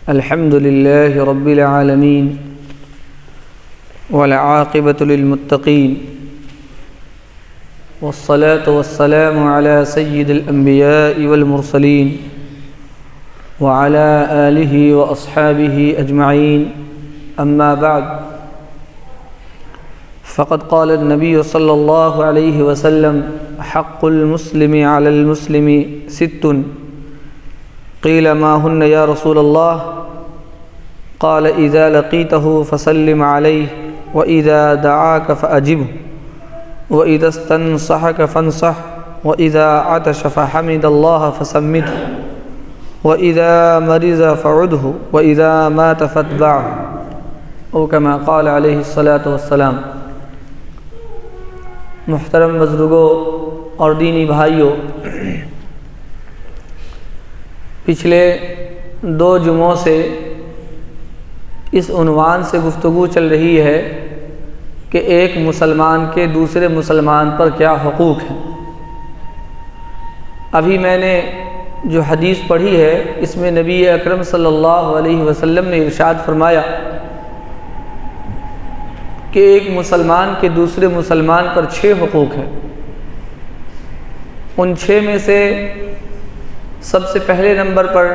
الحمد لله رب العالمين والعاقبة للمتقين والصلاة والسلام على سيد الأنبياء والمرسلين وعلى آله وأصحابه أجمعين أما بعد فقد قال النبي صلى الله عليه وسلم حق المسلم على المسلم ست قيل ما هن يا رسول الله قال إذا لقيته فسلم عليه وإذا دعاك فأجبه وإذا استنصحك فانصح وإذا عطش فحمد الله فسمته وإذا مرض فعده وإذا مات فاتبعه او كما قال عليه الصلاة والسلام۔ محترم بزرگوں اور دینی بھائیوں، پچھلے 2 جمعوں سے اس عنوان سے گفتگو چل رہی ہے کہ ایک مسلمان کے دوسرے مسلمان پر کیا حقوق ہیں۔ ابھی میں نے جو حدیث پڑھی ہے اس میں نبی اکرم صلی اللہ علیہ وسلم نے ارشاد فرمایا کہ ایک مسلمان کے دوسرے مسلمان پر 6 حقوق ہیں۔ ان 6 میں سے سب سے پہلے نمبر پر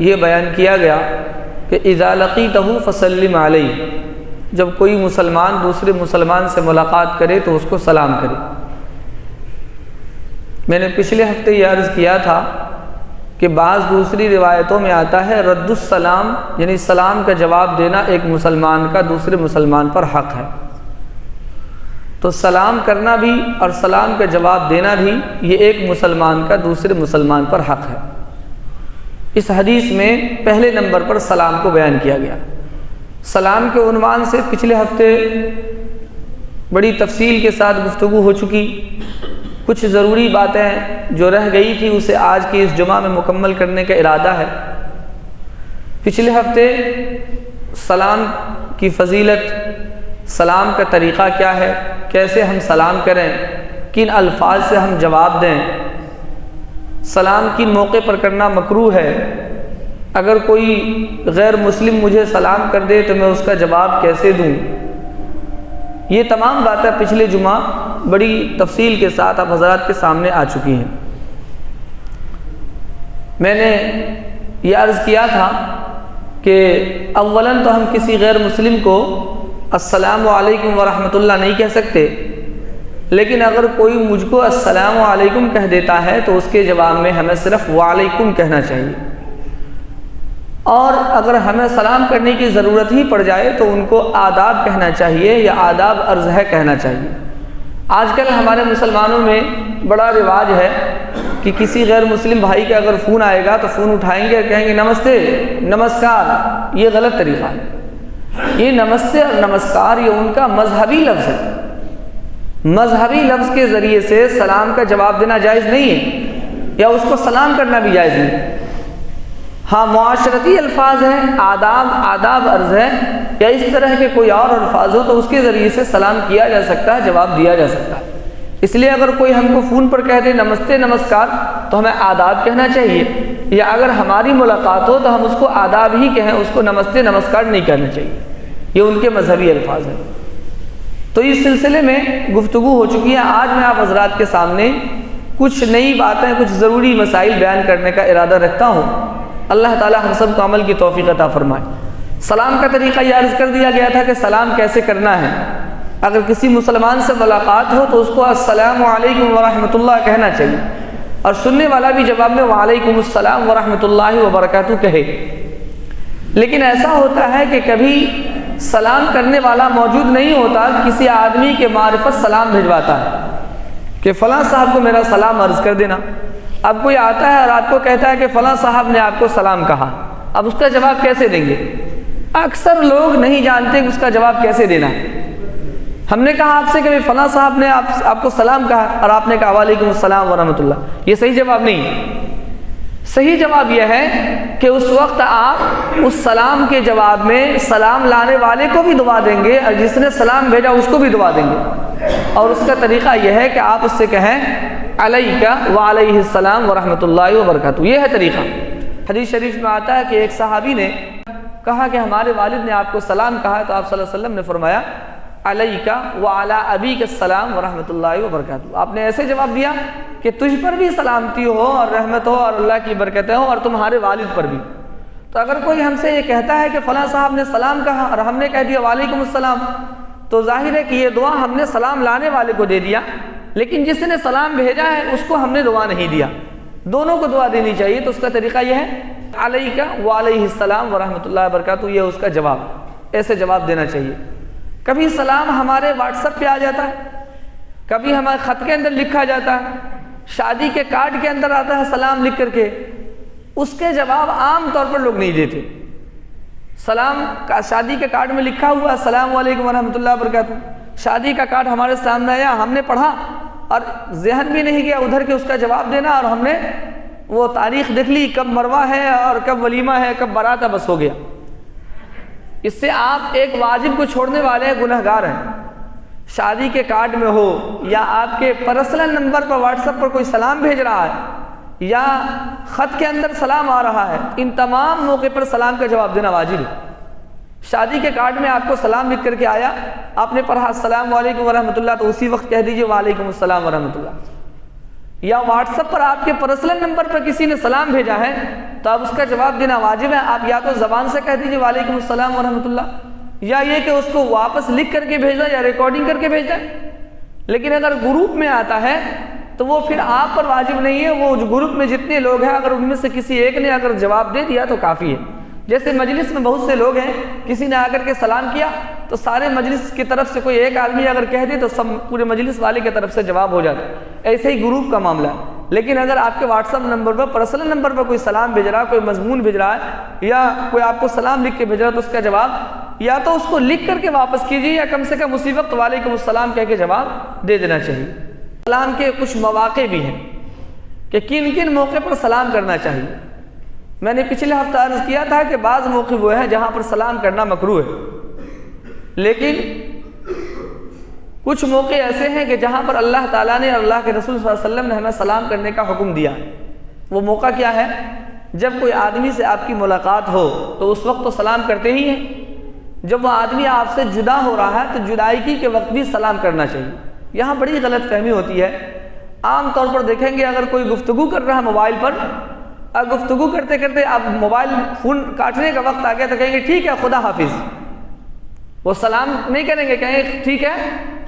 یہ بیان کیا گیا کہ اذا لقیتہ فسلم علیہ، جب کوئی مسلمان دوسرے مسلمان سے ملاقات کرے تو اس کو سلام کرے۔ میں نے پچھلے ہفتے یہ عرض کیا تھا کہ بعض دوسری روایتوں میں آتا ہے رد السلام، یعنی سلام کا جواب دینا ایک مسلمان کا دوسرے مسلمان پر حق ہے۔ تو سلام کرنا بھی اور سلام کا جواب دینا بھی یہ ایک مسلمان کا دوسرے مسلمان پر حق ہے۔ اس حدیث میں پہلے نمبر پر سلام کو بیان کیا گیا۔ سلام کے عنوان سے پچھلے ہفتے بڑی تفصیل کے ساتھ گفتگو ہو چکی۔ کچھ ضروری باتیں جو رہ گئی تھی اسے آج کی اس جمعہ میں مکمل کرنے کا ارادہ ہے۔ پچھلے ہفتے سلام کی فضیلت، سلام کا طریقہ کیا ہے، کیسے ہم سلام کریں، کن الفاظ سے ہم جواب دیں، سلام کن موقع پر کرنا مکروہ ہے، اگر کوئی غیر مسلم مجھے سلام کر دے تو میں اس کا جواب کیسے دوں، یہ تمام باتیں پچھلے جمعہ بڑی تفصیل کے ساتھ آپ حضرات کے سامنے آ چکی ہیں۔ میں نے یہ عرض کیا تھا کہ اولاً تو ہم کسی غیر مسلم کو السلام علیکم ورحمۃ اللہ نہیں کہہ سکتے، لیکن اگر کوئی مجھ کو السلام علیکم کہہ دیتا ہے تو اس کے جواب میں ہمیں صرف وعلیکم کہنا چاہیے، اور اگر ہمیں سلام کرنے کی ضرورت ہی پڑ جائے تو ان کو آداب کہنا چاہیے یا آداب عرض ہے کہنا چاہیے۔ آج کل ہمارے مسلمانوں میں بڑا رواج ہے کہ کسی غیر مسلم بھائی کا اگر فون آئے گا تو فون اٹھائیں گے اور کہیں گے نمستے، نمسکار۔ یہ غلط طریقہ ہے۔ یہ نمستے اور نمسکار یہ ان کا مذہبی لفظ ہے۔ مذہبی لفظ کے ذریعے سے سلام کا جواب دینا جائز نہیں ہے، یا اس کو سلام کرنا بھی جائز نہیں۔ ہاں معاشرتی الفاظ ہیں، آداب عرض ہے، یا اس طرح کے کوئی اور الفاظ ہو تو اس کے ذریعے سے سلام کیا جا سکتا ہے، جواب دیا جا سکتا ہے۔ اس لیے اگر کوئی ہم کو فون پر کہہ دے نمستے نمسکار تو ہمیں آداب کہنا چاہیے، یا اگر ہماری ملاقات ہو تو ہم اس کو آداب ہی کہیں، اس کو نمستے نمسکار نہیں کہنا چاہیے۔ یہ ان کے مذہبی الفاظ ہیں۔ تو اس سلسلے میں گفتگو ہو چکی ہے۔ آج میں آپ حضرات کے سامنے کچھ نئی باتیں، کچھ ضروری مسائل بیان کرنے کا ارادہ رکھتا ہوں۔ اللہ تعالی ہم سب کو عمل کی توفیق عطا فرمائے۔ سلام کا طریقہ یہ عرض کر دیا گیا تھا کہ سلام کیسے کرنا ہے۔ اگر کسی مسلمان سے ملاقات ہو تو اس کو السلام علیکم ورحمۃ اللہ کہنا چاہیے، اور سننے والا بھی جواب میں وعلیکم السلام ورحمۃ اللہ وبرکاتہ کہے۔ لیکن ایسا ہوتا ہے کہ کبھی سلام کرنے والا موجود نہیں ہوتا، کسی آدمی کے معرفت سلام بھجواتا ہے کہ فلاں صاحب کو میرا سلام عرض کر دینا۔ اب کوئی آتا ہے اور آپ کو کہتا ہے کہ فلاں صاحب نے آپ کو سلام کہا، اب اس کا جواب کیسے دیں گے؟ اکثر لوگ نہیں جانتے کہ اس کا جواب کیسے دینا ہے۔ ہم نے کہا آپ سے کہ فلاں صاحب نے آپ کو سلام کہا اور آپ نے کہا وعلیکم السلام ورحمۃ اللہ، یہ صحیح جواب نہیں ہے۔ صحیح جواب یہ ہے کہ اس وقت آپ اس سلام کے جواب میں سلام لانے والے کو بھی دعا دیں گے اور جس نے سلام بھیجا اس کو بھی دعا دیں گے، اور اس کا طریقہ یہ ہے کہ آپ اس سے کہیں علیک وعلیہ السلام ورحمۃ اللہ وبرکاتہ. یہ ہے طریقہ. حدیث شریف میں آتا ہے کہ ایک صحابی نے کہا کہ ہمارے والد نے آپ کو سلام کہا ہے، تو آپ صلی اللہ علیہ وسلم نے فرمایا علیک وعلی ابیک السلام ورحمۃ اللہ وبرکاتہ. آپ نے ایسے جواب دیا کہ تجھ پر بھی سلامتی ہو اور رحمت ہو اور اللہ کی برکتیں ہوں اور تمہارے والد پر بھی. تو اگر کوئی ہم سے یہ کہتا ہے کہ فلاں صاحب نے سلام کہا اور ہم نے کہہ دیا وعلیکم السلام، تو ظاہر ہے کہ یہ دعا ہم نے سلام لانے والے کو دے دیا، لیکن جس نے سلام بھیجا ہے اس کو ہم نے دعا نہیں دیا. دونوں کو دعا دینی چاہیے. تو اس کا طریقہ یہ ہے علیک وعلیہ السلام ورحمۃ اللہ وبرکاتہ. یہ اس کا جواب، ایسے جواب دینا چاہیے. کبھی سلام ہمارے واٹس ایپ پہ آ جاتا ہے، کبھی ہمارے خط کے اندر لکھا جاتا ہے، شادی کے کارڈ کے اندر آتا ہے سلام لکھ کر کے. اس کے جواب عام طور پر لوگ نہیں دیتے. سلام کا شادی کے کارڈ میں لکھا ہوا السلام علیکم ورحمۃ اللہ وبرکاتہ. شادی کا کارڈ ہمارے سامنے آیا، ہم نے پڑھا اور ذہن بھی نہیں گیا ادھر کے اس کا جواب دینا، اور ہم نے وہ تاریخ دیکھ لی کب مروا ہے اور کب ولیمہ ہے کب بارات ہے، بس ہو گیا. اس سے آپ ایک واجب کو چھوڑنے والے گنہگار ہیں. شادی کے کارڈ میں ہو یا آپ کے پرسنل نمبر پر واٹس ایپ پر کوئی سلام بھیج رہا ہے یا خط کے اندر سلام آ رہا ہے، ان تمام موقع پر سلام کا جواب دینا واجب ہے. شادی کے کارڈ میں آپ کو سلام لکھ کر کے آیا، آپ نے پڑھا السلام علیکم ورحمۃ اللہ، تو اسی وقت کہہ دیجئے وعلیکم السلام ورحمۃ اللہ. یا واٹس ایپ پر آپ کے پرسنل نمبر پر کسی نے سلام بھیجا ہے تو اب اس کا جواب دینا واجب ہے. آپ یا تو زبان سے کہہ دیجئے وعلیکم السلام ورحمۃ اللہ، یا یہ کہ اس کو واپس لکھ کر کے بھیج دیں یا ریکارڈنگ کر کے بھیج دیں. لیکن اگر گروپ میں آتا ہے تو وہ پھر آپ پر واجب نہیں ہے. وہ گروپ میں جتنے لوگ ہیں اگر ان میں سے کسی ایک نے اگر جواب دے دیا تو کافی ہے. جیسے مجلس میں بہت سے لوگ ہیں، کسی نے آ کر کے سلام کیا تو سارے مجلس کی طرف سے کوئی ایک آدمی اگر کہہ دے تو سب پورے مجلس والے کی طرف سے جواب ہو جاتا ہے. ایسے ہی گروپ کا معاملہ ہے. لیکن اگر آپ کے واٹس ایپ نمبر پر پرسنل نمبر پر کوئی سلام بھیج رہا ہے، کوئی مضمون بھیج رہا ہے یا کوئی آپ کو سلام لکھ کے بھیج رہا ہے، تو اس کا جواب یا تو اس کو لکھ کر کے واپس کیجیے یا کم سے کم اسی وقت وعلیکم السلام کہہ کے جواب دے دینا چاہیے. سلام کے کچھ مواقع بھی ہیں کہ کن کن موقع پر سلام کرنا چاہیے. میں نے پچھلے ہفتہ عرض کیا تھا کہ بعض موقع وہ ہیں جہاں پر سلام کرنا مکروہ ہے، لیکن کچھ موقع ایسے ہیں کہ جہاں پر اللہ تعالیٰ نے اور اللہ کے رسول صلی اللہ علیہ وسلم نے ہمیں سلام کرنے کا حکم دیا. وہ موقع کیا ہے؟ جب کوئی آدمی سے آپ کی ملاقات ہو تو اس وقت تو سلام کرتے ہی ہیں. جب وہ آدمی آپ سے جدا ہو رہا ہے تو جدائیگی کے وقت بھی سلام کرنا چاہیے. یہاں بڑی غلط فہمی ہوتی ہے. عام طور پر دیکھیں گے اگر کوئی گفتگو کر رہا ہے موبائل پر، اور گفتگو کرتے کرتے اب موبائل فون کاٹنے کا وقت آ گیا تو کہیں گے ٹھیک ہے خدا حافظ. وہ سلام نہیں کریں گے، کہیں گے ٹھیک ہے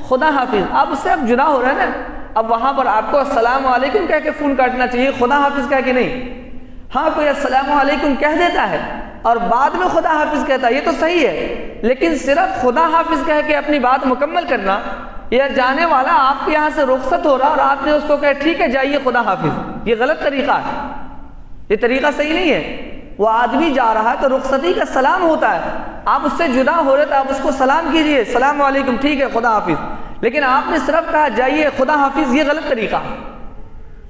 خدا حافظ. آپ اس سے اب جدا ہو رہے ہیں نا. اب وہاں پر آپ کو السلام علیکم کہہ کے فون کاٹنا چاہیے، خدا حافظ کہہ کے نہیں. ہاں کوئی السلام علیکم کہہ دیتا ہے اور بعد میں خدا حافظ کہتا ہے، یہ تو صحیح ہے، لیکن صرف خدا حافظ کہہ کے اپنی بات مکمل کرنا، یا جانے والا آپ کے یہاں سے رخصت ہو رہا اور آپ نے اس کو کہا ٹھیک ہے جائیے خدا حافظ، یہ غلط طریقہ ہے. یہ طریقہ صحیح نہیں ہے. وہ آدمی جا رہا ہے تو رخصتی کا سلام ہوتا ہے، آپ اس سے جدا ہو رہے تو آپ اس کو سلام کیجئے السلام علیکم ٹھیک ہے خدا حافظ. لیکن آپ نے صرف کہا جائیے خدا حافظ، یہ غلط طریقہ.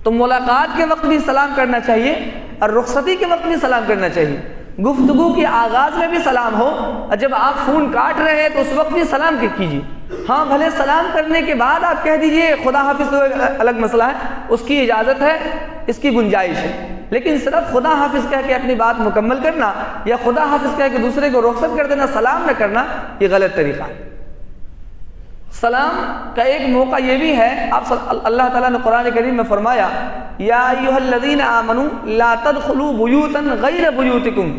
تو ملاقات کے وقت بھی سلام کرنا چاہیے اور رخصتی کے وقت بھی سلام کرنا چاہیے. گفتگو کے آغاز میں بھی سلام ہو اور جب آپ فون کاٹ رہے ہیں تو اس وقت بھی سلام کیجیے. ہاں بھلے سلام کرنے کے بعد آپ کہہ دیجئے خدا حافظ، تو الگ مسئلہ ہے، اس کی اجازت ہے، اس کی گنجائش ہے. لیکن صرف خدا حافظ کہہ کے اپنی بات مکمل کرنا یا خدا حافظ کہہ کے دوسرے کو رخصت کر دینا، سلام نہ کرنا، یہ غلط طریقہ ہے. سلام کا ایک موقع یہ بھی ہے، آپ اللہ تعالیٰ نے قرآن کریم میں فرمایا یا ایھا الذین آمنوا لا تدخلوا بیوتا غیر بیوتکم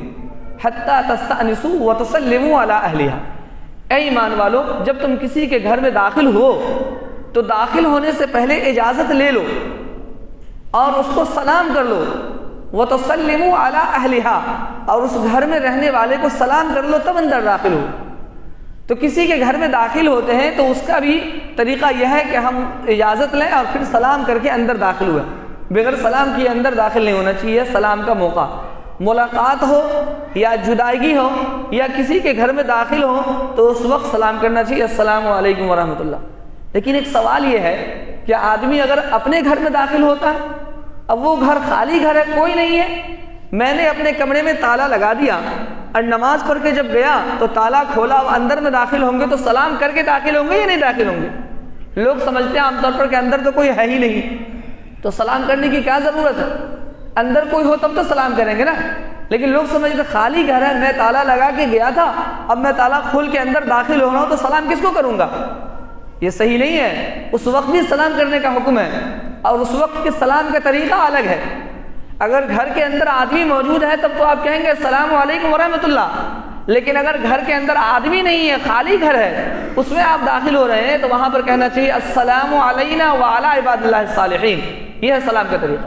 حتی تستأنسوا وتسلموا علی اہلہا. اے ایمان والو، جب تم کسی کے گھر میں داخل ہو تو داخل ہونے سے پہلے اجازت لے لو اور اس کو سلام کر لو. وتسلموا علی اہلہا، اور اس گھر میں رہنے والے کو سلام کر لو تب اندر داخل ہو. تو کسی کے گھر میں داخل ہوتے ہیں تو اس کا بھی طریقہ یہ ہے کہ ہم اجازت لیں اور پھر سلام کر کے اندر داخل ہوئے. بغیر سلام کیے اندر داخل نہیں ہونا چاہیے. سلام کا موقع ملاقات ہو یا جدائیگی ہو یا کسی کے گھر میں داخل ہو تو اس وقت سلام کرنا چاہیے السلام علیکم ورحمۃ اللہ. لیکن ایک سوال یہ ہے کہ آدمی اگر اپنے گھر میں داخل ہوتا ہے، اب وہ گھر خالی گھر ہے، کوئی نہیں ہے، میں نے اپنے کمرے میں تالا لگا دیا اور نماز پڑھ کے جب گیا تو تالا کھولا، اندر میں داخل ہوں گے تو سلام کر کے داخل ہوں گے یا نہیں داخل ہوں گے؟ لوگ سمجھتے ہیں عام طور پر کہ اندر تو کوئی ہے ہی نہیں، تو سلام کرنے کی کیا ضرورت ہے؟ اندر کوئی ہو تب تو سلام کریں گے نا. لیکن لوگ سمجھتے خالی گھر ہے، میں تالا لگا کے گیا تھا، اب میں تالا کھول کے اندر داخل ہو رہا ہوں تو سلام کس کو کروں گا؟ یہ صحیح نہیں ہے. اس وقت بھی سلام کرنے کا حکم ہے، اور اس وقت کے سلام کا طریقہ الگ ہے. اگر گھر کے اندر آدمی موجود ہے تب تو آپ کہیں گے السلام علیکم ورحمۃ اللہ. لیکن اگر گھر کے اندر آدمی نہیں ہے، خالی گھر ہے، اس میں آپ داخل ہو رہے ہیں، تو وہاں پر کہنا چاہیے السلام علینا وعلی عباد اللہ الصالحین. یہ ہے سلام کا طریقہ.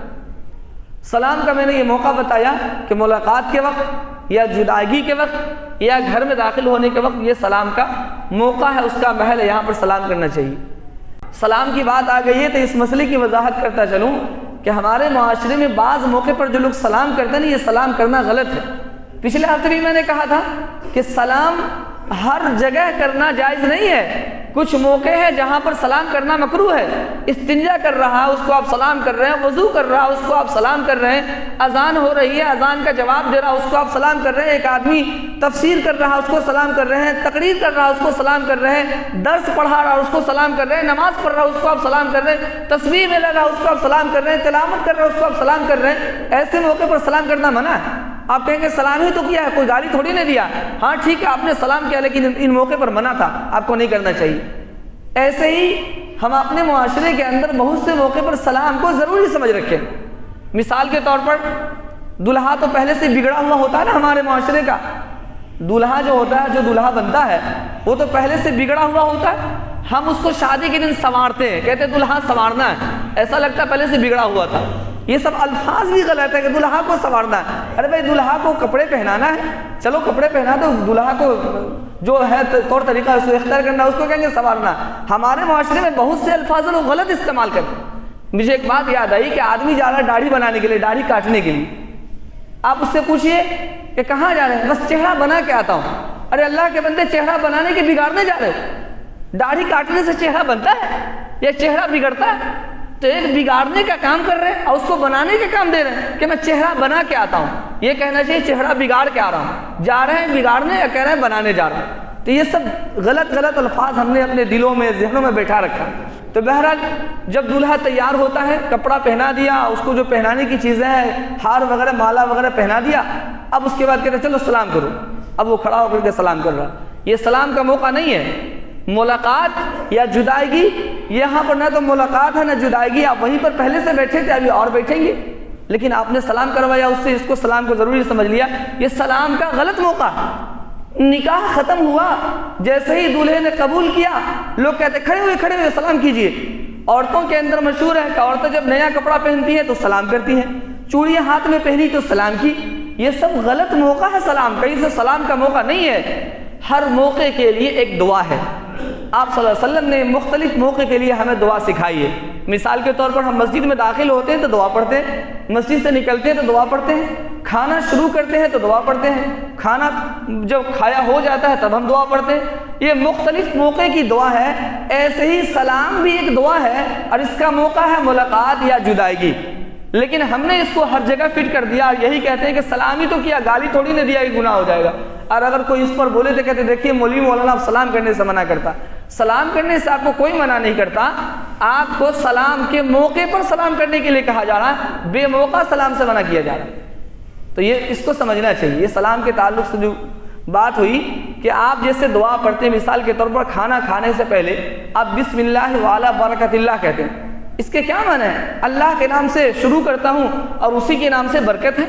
سلام کا میں نے یہ موقع بتایا کہ ملاقات کے وقت یا جدائی کے وقت یا گھر میں داخل ہونے کے وقت یہ سلام کا موقع ہے، اس کا محل ہے، یہاں پر سلام کرنا چاہیے. سلام کی بات آ گئی ہے تو اس مسئلے کی وضاحت کرتا چلوں کہ ہمارے معاشرے میں بعض موقع پر جو لوگ سلام کرتے ہیں نا، یہ سلام کرنا غلط ہے. پچھلے ہفتے بھی میں نے کہا تھا کہ سلام ہر جگہ کرنا جائز نہیں ہے. کچھ موقع ہے جہاں پر سلام کرنا مکروہ ہے. استنجا کر رہا ہے اس کو آپ سلام کر رہے ہیں، وضو کر رہا ہے اس کو آپ سلام کر رہے ہیں، اذان ہو رہی ہے اذان کا جواب دے رہا اس کو آپ سلام کر رہے ہیں، ایک آدمی تفسیر کر رہا اس کو سلام کر رہے ہیں، تقریر کر رہا اس کو سلام کر رہے ہیں، درس پڑھا رہا اس کو سلام کر رہے ہیں، نماز پڑھ رہا اس کو آپ سلام کر رہے ہیں، تسبیح میں لگا اس کو آپ سلام کر رہے ہیں، تلاوت کر رہا اس کو آپ سلام کر رہے ہیں. ایسے موقع پر سلام کرنا منع ہے. آپ کہیں گے سلام ہی تو کیا ہے، کوئی گالی تھوڑی نہیں دیا. ہاں ٹھیک ہے آپ نے سلام کیا، لیکن ان موقع پر منع تھا، آپ کو نہیں کرنا چاہیے. ایسے ہی ہم اپنے معاشرے کے اندر بہت سے موقع پر سلام کو ضروری سمجھ رکھیں. مثال کے طور پر دلہا تو پہلے سے بگڑا ہوا ہوتا ہے نا ہمارے معاشرے کا. دلہا جو ہوتا ہے، جو دلہا بنتا ہے، وہ تو پہلے سے بگڑا ہوا ہوتا ہے. ہم اس کو شادی کے دن سنوارتے ہیں، کہتے ہیں دلہا سنوارنا ہے، ایسا لگتا ہے پہلے سے بگڑا ہوا تھا. یہ سب الفاظ بھی غلط ہے کہ دلہا کو سنوارنا ہے. ارے بھائی دلہا کو کپڑے پہنانا ہے، چلو کپڑے پہنا دو، دلہا کو جو ہے طور طریقہ اس کو اختیار کرنا، اس کو کہیں گے سنوارنا. ہمارے معاشرے میں بہت سے الفاظ لوگ غلط استعمال کرتے ہیں. مجھے ایک بات یاد آئی کہ آدمی جا رہا ہے داڑھی بنانے کے لیے، داڑھی کاٹنے کے لیے. آپ اس سے پوچھئے کہ کہاں جا رہے ہیں؟ بس چہرہ بنا کے آتا ہوں. ارے اللہ کے بندے، چہرہ بنانے کے بگاڑنے جا رہے ہو؟ داڑھی کاٹنے سے چہرہ بنتا ہے یا چہرہ بگڑتا ہے؟ تو ایک بگاڑنے کا کام کر رہے ہیں اور اس کو بنانے کا کام دے رہے ہیں کہ میں چہرہ بنا کے آتا ہوں. یہ کہنا چاہیے چہرہ بگاڑ کے آ رہا ہوں. جا رہے ہیں بگاڑنے یا کہہ رہے ہیں بنانے جا رہے ہیں. تو یہ سب غلط الفاظ ہم نے اپنے دلوں میں، ذہنوں میں بیٹھا رکھا. تو بہرحال جب دلہا تیار ہوتا ہے، کپڑا پہنا دیا، اس کو جو پہنانے کی چیزیں ہیں، ہار وغیرہ مالا وغیرہ پہنا دیا، اب اس کے بعد کہتے ہیں چلو سلام کرو. اب وہ کھڑا ہو کر کے سلام کر رہا. یہ سلام کا موقع نہیں ہے. ملاقات یا جدائیگی، یہاں پر نہ تو ملاقات ہے نہ جدائیگی. آپ وہیں پر پہلے سے بیٹھے تھے، ابھی اور بیٹھیں گے، لیکن آپ نے سلام کروایا اس سے، اس کو سلام کو ضروری سمجھ لیا. یہ سلام کا غلط موقع. نکاح ختم ہوا، جیسے ہی دولہے نے قبول کیا، لوگ کہتے کھڑے ہوئے سلام کیجئے. عورتوں کے اندر مشہور ہے کہ عورتیں جب نیا کپڑا پہنتی ہیں تو سلام کرتی ہیں، چوڑیاں ہاتھ میں پہنی تو سلام کی. یہ سب غلط موقع ہے سلام کا. یہ سلام کا موقع نہیں ہے. ہر موقع کے لیے ایک دعا ہے. آپ صلی اللہ علیہ وسلم نے مختلف موقع کے لیے ہمیں دعا سکھائی ہے. مثال کے طور پر ہم مسجد میں داخل ہوتے ہیں تو دعا پڑھتے ہیں، مسجد سے نکلتے ہیں تو دعا پڑھتے ہیں، کھانا شروع کرتے ہیں تو دعا پڑھتے ہیں، کھانا جب کھایا ہو جاتا ہے تب ہم دعا پڑھتے ہیں. یہ مختلف موقع کی دعا ہے. ایسے ہی سلام بھی ایک دعا ہے اور اس کا موقع ہے ملاقات یا جدائیگی. لیکن ہم نے اس کو ہر جگہ فٹ کر دیا اور یہی کہتے ہیں کہ سلام ہی تو کیا، گالی تھوڑی نہ دیا کہ گناہ ہو جائے گا. اور اگر کوئی اس پر بولے تو کہتے دیکھیے مولوی مولانا آپ سلام کرنے سے منع کرتا. سلام کرنے سے آپ کو کوئی منع نہیں کرتا. آپ کو سلام کے موقع پر سلام کرنے کے لیے کہا جا رہا ہے، بے موقع سلام سے منع کیا جا رہا ہے. تو یہ اس کو سمجھنا چاہیے. یہ سلام کے تعلق سے جو بات ہوئی کہ آپ جیسے دعا پڑھتے ہیں، مثال کے طور پر کھانا کھانے سے پہلے آپ بسم اللہ وعلی برکت اللہ کہتے ہیں. اس کے کیا معنی ہے؟ اللہ کے نام سے شروع کرتا ہوں اور اسی کے نام سے برکت ہے.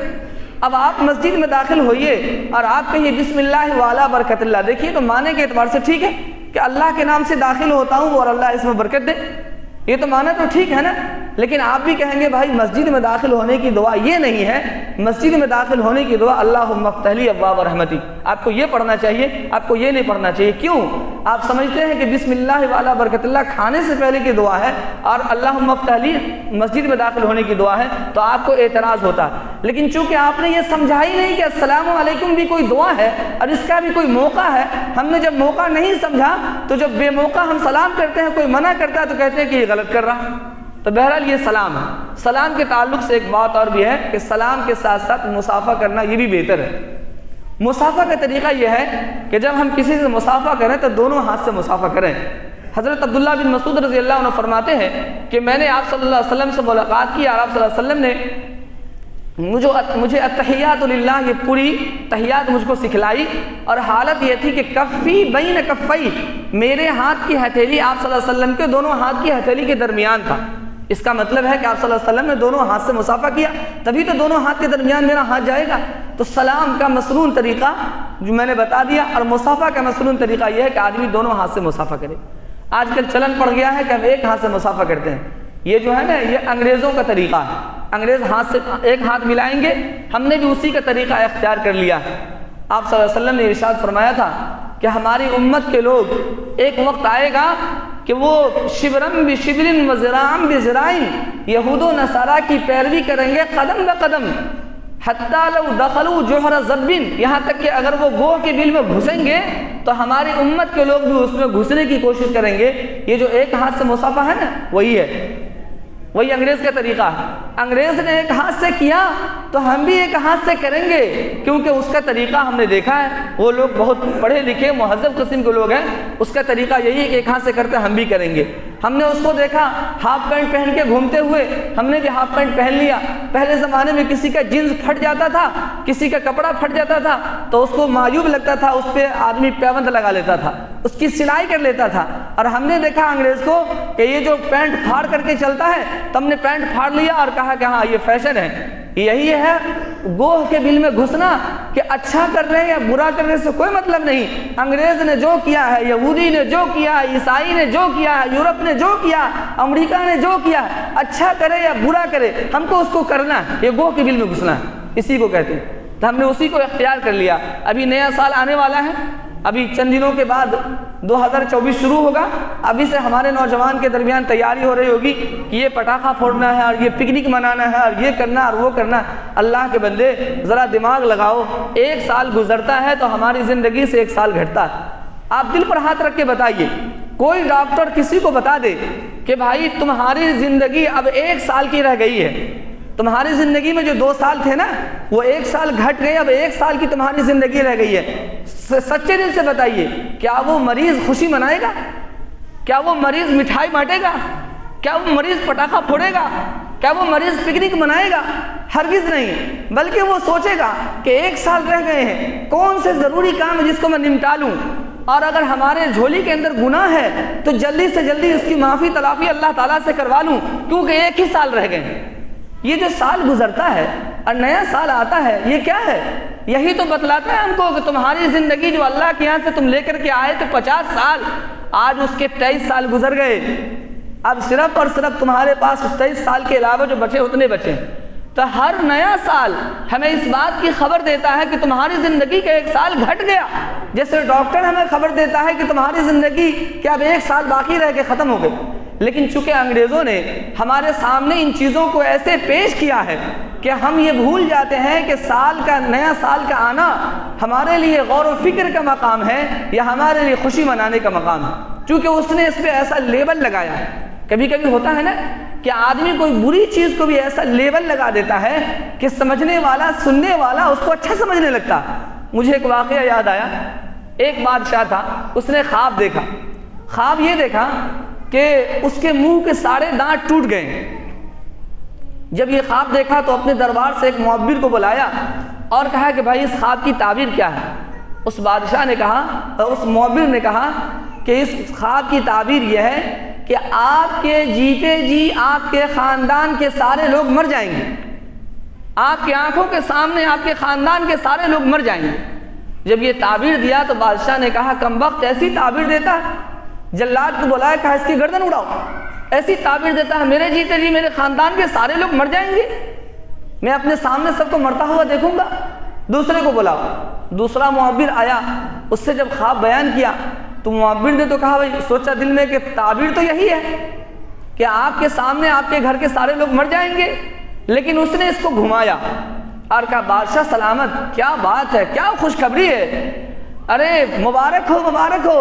اب آپ مسجد میں داخل ہوئیے اور آپ کہیے بسم اللہ وعلی برکت اللہ. دیکھیے تو معنی کے اعتبار سے ٹھیک ہے کہ اللہ کے نام سے داخل ہوتا ہوں اور اللہ اس میں برکت دے. یہ تو معنی تو ٹھیک ہے نا. لیکن آپ بھی کہیں گے بھائی مسجد میں داخل ہونے کی دعا یہ نہیں ہے. مسجد میں داخل ہونے کی دعا اللہم افتح لی ابواب رحمتی، آپ کو یہ پڑھنا چاہیے، آپ کو یہ نہیں پڑھنا چاہیے. کیوں؟ آپ سمجھتے ہیں کہ بسم اللہ وعلی برکت اللہ کھانے سے پہلے کی دعا ہے اور اللہم افتح لی مسجد میں داخل ہونے کی دعا ہے، تو آپ کو اعتراض ہوتا. لیکن چونکہ آپ نے یہ سمجھا ہی نہیں کہ السلام علیکم بھی کوئی دعا ہے اور اس کا بھی کوئی موقع ہے، ہم نے جب موقع نہیں سمجھا تو جب بے موقع ہم سلام کرتے ہیں، کوئی منع کرتا ہے تو کہتے ہیں کہ یہ غلط کر رہا. تو بہرحال یہ سلام ہے. سلام کے تعلق سے ایک بات اور بھی ہے کہ سلام کے ساتھ ساتھ مصافحہ کرنا یہ بھی بہتر ہے. مصافحہ کا طریقہ یہ ہے کہ جب ہم کسی سے مصافحہ کریں تو دونوں ہاتھ سے مصافحہ کریں. حضرت عبداللہ بن مسعود رضی اللہ عنہ فرماتے ہیں کہ میں نے آپ صلی اللہ علیہ وسلم سے ملاقات کی اور آپ صلی اللہ علیہ وسلم نے مجھے التحیات للہ یہ پوری تحیات مجھ کو سکھلائی، اور حالت یہ تھی کہ کفی بین کفی، میرے ہاتھ کی ہتھیلی آپ صلی اللہ علیہ وسلم کے دونوں ہاتھ کی ہتھیلی کے درمیان تھا۔ اس کا مطلب ہے کہ آپ صلی اللہ علیہ وسلم نے دونوں ہاتھ سے مصافحہ کیا، تبھی تو دونوں ہاتھ کے درمیان میرا ہاتھ جائے گا۔ تو سلام کا مسنون طریقہ جو میں نے بتا دیا، اور مصافحہ کا مسنون طریقہ یہ ہے کہ آدمی دونوں ہاتھ سے مصافحہ کرے۔ آج کل چلن پڑ گیا ہے کہ ہم ایک ہاتھ سے مصافحہ کرتے ہیں، یہ جو ہے نا یہ انگریزوں کا طریقہ ہے، انگریز ہاتھ سے ایک ہاتھ ملائیں گے، ہم نے بھی اسی کا طریقہ اختیار کر لیا ہے۔ آپ صلی اللہ علیہ وسلم نے ارشاد فرمایا تھا کہ ہماری امت کے لوگ ایک وقت آئے گا کہ وہ شبرم بشبرن و ذراعم بذراعن، یہود و نصارہ کی پیروی کریں گے قدم بقدم، حتیٰ لو دخلوا جوہر ذبن، یہاں تک کہ اگر وہ گوہ کے بل میں گھسیں گے تو ہماری امت کے لوگ بھی اس میں گھسنے کی کوشش کریں گے۔ یہ جو ایک ہاتھ سے مصافحہ ہے نا وہی ہے، وہی انگریز کا طریقہ ہے۔ انگریز نے ایک ہاتھ سے کیا تو ہم بھی ایک ہاتھ سے کریں گے، کیونکہ اس کا طریقہ ہم نے دیکھا ہے، وہ لوگ بہت پڑھے لکھے مہذب قسم کے لوگ ہیں، اس کا طریقہ یہی ہے کہ ایک ہاتھ سے کرتے ہم بھی کریں گے۔ ہم نے اس کو دیکھا ہاف پینٹ پہن کے گھومتے ہوئے، ہم نے بھی ہاف پینٹ پہن لیا۔ پہلے زمانے میں کسی کا جینس پھٹ جاتا تھا، کسی کا کپڑا پھٹ جاتا تھا تو اس کو معیوب لگتا تھا، اس پہ آدمی پیبند لگا لیتا تھا، اس کی سلائی کر لیتا تھا۔ اور ہم نے دیکھا انگریز کو کہ یہ جو پینٹ پھاڑ کر کے چلتا ہے، تو ہم نے پینٹ پھاڑ لیا اور کہا کہ ہاں یہ فیشن ہے۔ یہی ہے گوہ کے بل میں گھسنا، کہ اچھا کر رہے ہیں یا برا کر رہے سے کوئی مطلب نہیں۔ انگریز نے جو کیا ہے، یہودی نے جو کیا ہے، عیسائی نے جو کیا ہے، یورپ نے جو کیا ہے، امریکہ نے جو کیا ہے، اچھا کرے یا برا کرے ہم کو اس کو کرنا ہے، یہ گوہ کے بل میں گھسنا ہے، اسی کو کہتے ہیں۔ تو ہم نے اسی کو اختیار کر لیا۔ ابھی نیا سال آنے والا ہے، ابھی چند دنوں کے بعد 2024 شروع ہوگا، ابھی سے ہمارے نوجوان کے درمیان تیاری ہو رہی ہوگی کہ یہ پٹاخہ پھوڑنا ہے اور یہ پکنک منانا ہے اور یہ کرنا اور وہ کرنا۔ اللہ کے بندے ذرا دماغ لگاؤ، ایک سال گزرتا ہے تو ہماری زندگی سے ایک سال گھٹتا ہے۔ آپ دل پر ہاتھ رکھ کے بتائیے، کوئی ڈاکٹر کسی کو بتا دے کہ بھائی تمہاری زندگی اب ایک سال کی رہ گئی ہے، تمہاری زندگی میں جو 2 سال تھے نا وہ 1 سال گھٹ گئے، اب 1 سال کی تمہاری زندگی رہ گئی ہے، سچے دل سے بتائیے کیا وہ مریض خوشی منائے گا؟ کیا وہ مریض مٹھائی بانٹے گا؟ کیا وہ مریض پٹاخہ پھوڑے گا؟ کیا وہ مریض پکنک منائے گا؟ ہرگز نہیں، بلکہ وہ سوچے گا کہ 1 سال رہ گئے ہیں، کون سے ضروری کام ہے جس کو میں نمٹا لوں، اور اگر ہمارے جھولی کے اندر گناہ ہے تو جلدی سے جلدی اس کی معافی تلافی اللہ تعالیٰ سے کروا لوں، کیونکہ 1 ہی سال رہ گئے ہیں۔ یہ جو سال گزرتا ہے اور نیا سال آتا ہے، یہ کیا ہے؟ یہی تو بتلاتا ہے ہم کو کہ تمہاری زندگی جو اللہ کے یہاں سے تم لے کر کے آئے تھے 50 سال، آج اس کے 23 سال گزر گئے، اب صرف اور صرف تمہارے پاس 23 سال کے علاوہ جو بچے اتنے بچے۔ تو ہر نیا سال ہمیں اس بات کی خبر دیتا ہے کہ تمہاری زندگی کا 1 سال گھٹ گیا، جیسے ڈاکٹر ہمیں خبر دیتا ہے کہ تمہاری زندگی کہ اب 1 سال باقی رہ کے ختم ہو گئے۔ لیکن چونکہ انگریزوں نے ہمارے سامنے ان چیزوں کو ایسے پیش کیا ہے کہ ہم یہ بھول جاتے ہیں کہ نیا سال کا آنا ہمارے لیے غور و فکر کا مقام ہے یا ہمارے لیے خوشی منانے کا مقام ہے، چونکہ اس نے اس پہ ایسا لیبل لگایا ہے۔ کبھی کبھی ہوتا ہے نا کہ آدمی کوئی بری چیز کو بھی ایسا لیبل لگا دیتا ہے کہ سمجھنے والا سننے والا اس کو اچھا سمجھنے لگتا۔ مجھے ایک واقعہ یاد آیا، ایک بادشاہ تھا، اس نے خواب دیکھا۔ خواب یہ دیکھا کہ اس کے منہ کے سارے دانت ٹوٹ گئے۔ جب یہ خواب دیکھا تو اپنے دربار سے ایک معبر کو بلایا اور کہا کہ بھائی اس خواب کی تعبیر کیا ہے؟ اس بادشاہ نے کہا، اس معبر نے کہا کہ اس خواب کی تعبیر یہ ہے کہ آپ کے جیتے جی آپ کے خاندان کے سارے لوگ مر جائیں گے، آپ کی آنکھوں کے سامنے آپ کے خاندان کے سارے لوگ مر جائیں گے۔ جب یہ تعبیر دیا تو بادشاہ نے کہا کم وقت ایسی تعبیر دیتا ہے، جلاد کو بلایا، کہا اس کی گردن اڑاؤ، ایسی تعبیر دیتا ہے میرے جیتے جی میرے خاندان کے سارے لوگ مر جائیں گے، میں اپنے سامنے سب کو مرتا ہوا دیکھوں گا۔ دوسرے کو بلاؤ، دوسرا معبر آیا، اس سے جب خواب بیان کیا تو معبر نے تو کہا بھائی سوچا دل میں کہ تعبیر تو یہی ہے کہ آپ کے سامنے آپ کے گھر کے سارے لوگ مر جائیں گے، لیکن اس نے اس کو گھمایا اور کہا بادشاہ سلامت، کیا بات ہے، کیا خوشخبری ہے، ارے مبارک ہو مبارک ہو،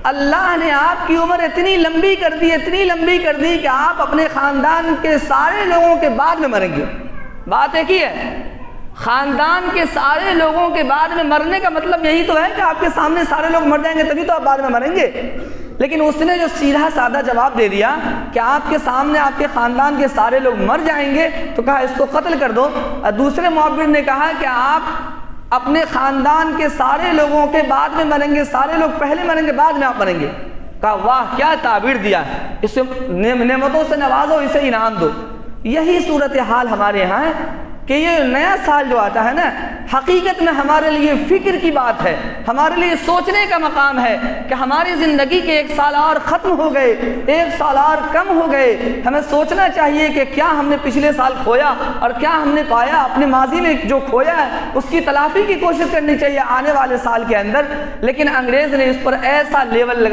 اللہ نے آپ کی عمر اتنی لمبی کر دی، اتنی لمبی کر دی کہ آپ اپنے خاندان کے سارے لوگوں کے بعد میں مریں گے۔ بات ایک ہی ہے، خاندان کے سارے لوگوں کے بعد میں مرنے کا مطلب یہی تو ہے کہ آپ کے سامنے سارے لوگ مر جائیں گے تبھی تو آپ بعد میں مریں گے۔ لیکن اس نے جو سیدھا سادہ جواب دے دیا کہ آپ کے سامنے آپ کے خاندان کے سارے لوگ مر جائیں گے تو کہا اس کو قتل کر دو۔ اور دوسرے معبر نے کہا کہ آپ اپنے خاندان کے سارے لوگوں کے بعد میں مریں گے، سارے لوگ پہلے مریں گے بعد میں آپ مریں گے۔ کہا واہ کیا تعبیر دیا ہے، اسے نعمتوں سے نوازو، اسے انعام دو۔ یہی صورتحال ہمارے یہاں ہے کہ یہ نیا سال جو آتا ہے نا، حقیقت میں ہمارے لیے فکر کی بات ہے، ہمارے لیے سوچنے کا مقام ہے کہ ہماری زندگی کے 1 سال اور ختم ہو گئے، 1 سال اور کم ہو گئے۔ ہمیں سوچنا چاہیے کہ کیا ہم نے پچھلے سال کھویا اور کیا ہم نے پایا، اپنے ماضی میں جو کھویا ہے اس کی تلافی کی کوشش کرنی چاہیے آنے والے سال کے اندر۔ لیکن انگریز نے اس پر ایسا لیول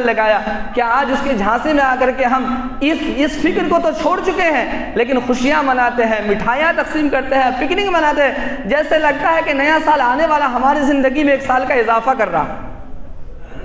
لگایا کہ آج اس کے جھانسے میں آ کر کے ہم اس فکر کو تو چھوڑ چکے ہیں، لیکن خوشیاں مناتے ہیں، مٹھائیاں تقسیم کرتے ہیں، پکنک مناتے ہیں، جیسے لگتا ہے کہ نیا سال آنے والا ہماری زندگی میں 1 سال کا اضافہ کر رہا،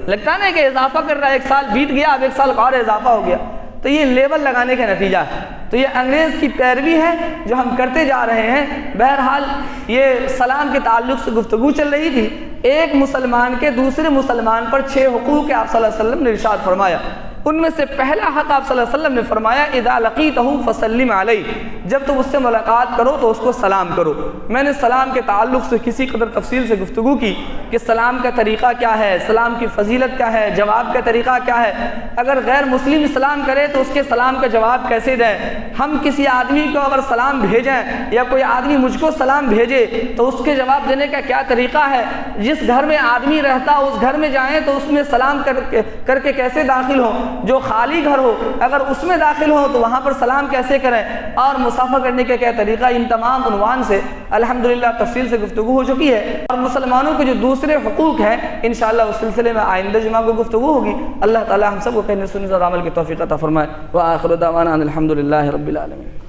لگتا ہے کہ اضافہ کر رہا ہے، 1 سال بیت گیا اب 1 سال کا اور اضافہ ہو گیا۔ تو یہ لیبل لگانے کا نتیجہ ہے، تو یہ انگریز کی پیروی ہے جو ہم کرتے جا رہے ہیں۔ بہرحال یہ سلام کے تعلق سے گفتگو چل رہی تھی، ایک مسلمان کے دوسرے مسلمان پر 6 حقوق آپ صلی اللہ علیہ وسلم نے ارشاد فرمایا۔ ان میں سے پہلا حق آپ صلی اللہ علیہ وسلم نے فرمایا اذا لقیتہ فسلم علیہ، جب تم اس سے ملاقات کرو تو اس کو سلام کرو۔ میں نے سلام کے تعلق سے کسی قدر تفصیل سے گفتگو کی کہ سلام کا طریقہ کیا ہے، سلام کی فضیلت کیا ہے، جواب کا طریقہ کیا ہے، اگر غیر مسلم سلام کرے تو اس کے سلام کا جواب کیسے دیں، ہم کسی آدمی کو اگر سلام بھیجیں یا کوئی آدمی مجھ کو سلام بھیجے تو اس کے جواب دینے کا کیا طریقہ ہے، جس گھر میں آدمی رہتا اس گھر میں جائیں تو اس میں سلام کر کے کیسے داخل ہو، جو خالی گھر ہو اگر اس میں داخل ہو تو وہاں پر سلام کیسے کریں، اور مسافہ کرنے کا کیا طریقہ، ان تمام عنوان سے الحمدللہ تفصیل سے گفتگو ہو چکی ہے۔ اور مسلمانوں کے جو دوسرے حقوق ہیں انشاءاللہ اس سلسلے میں آئندہ جمعہ کو گفتگو ہوگی۔ اللہ تعالی ہم سب کو کہنے سننے اور عمل کی توفیق عطا فرمائے۔ وآخر دعوانا الحمدللہ رب العالمین۔